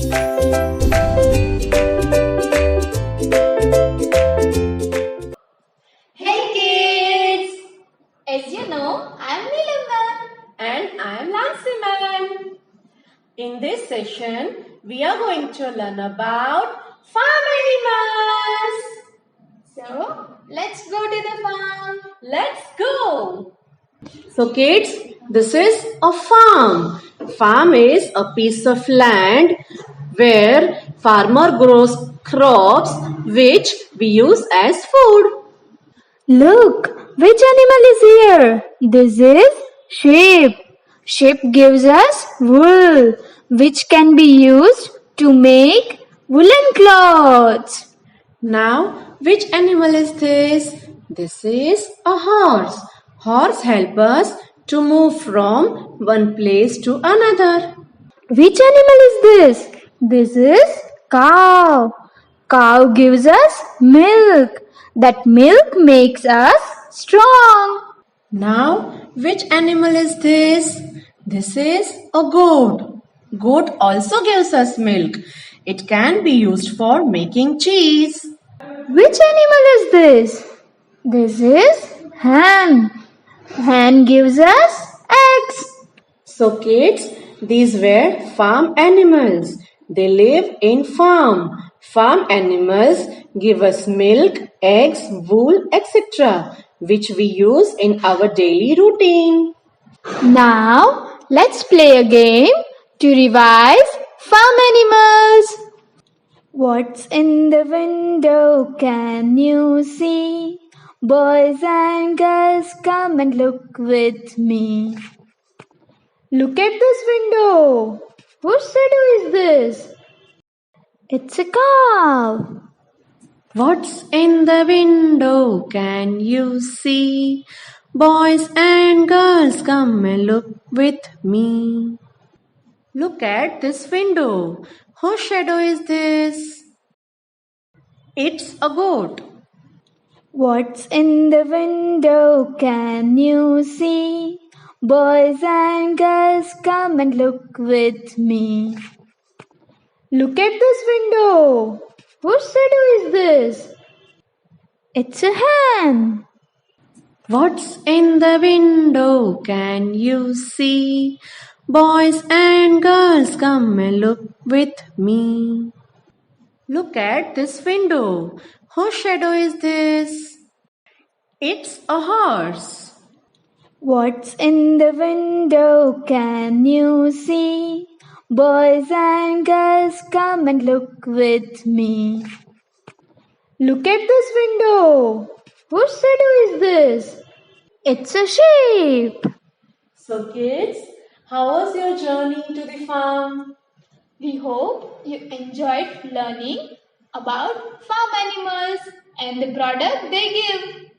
Hey kids! As you know, I am Neelam ma'am. And I am Lancy ma'am. In this session, we are going to learn about farm animals. So, let's go to the farm. Let's go. So kids, this is a farm. Farm is a piece of land where farmer grows crops which we use as food. Look, which animal is here? This is sheep. Sheep gives us wool, which can be used to make woolen clothes. Now, which animal is this? This is a horse. Horse help us to move from one place to another. Which animal is this? This is cow. Cow gives us milk. That milk makes us strong. Now, which animal is this? This is a goat. Goat also gives us milk. It can be used for making cheese. Which animal is this? This is hen. Hen gives us eggs. So kids, these were farm animals. They live in farm. Farm animals give us milk, eggs, wool, etc., which we use in our daily routine. Now, let's play a game to revise farm animals. What's in the window? Can you see? Boys and girls, come and look with me. Look at this window. Whose shadow is this? It's a cow. What's in the window? Can you see? Boys and girls, come and look with me. Look at this window. Whose shadow is this? It's a goat. What's in the window? Can you see? Boys and girls, come and look with me. Look at this window. Whose shadow is this? It's a hen. What's in the window? Can you see? Boys and girls, come and look with me. Look at this window. Whose shadow is this? It's a horse. What's in the window? Can you see? Boys and girls, come and look with me. Look at this window. Whose shadow is this? It's a sheep. So kids, how was your journey to the farm? We hope you enjoyed learning about farm animals and the product they give.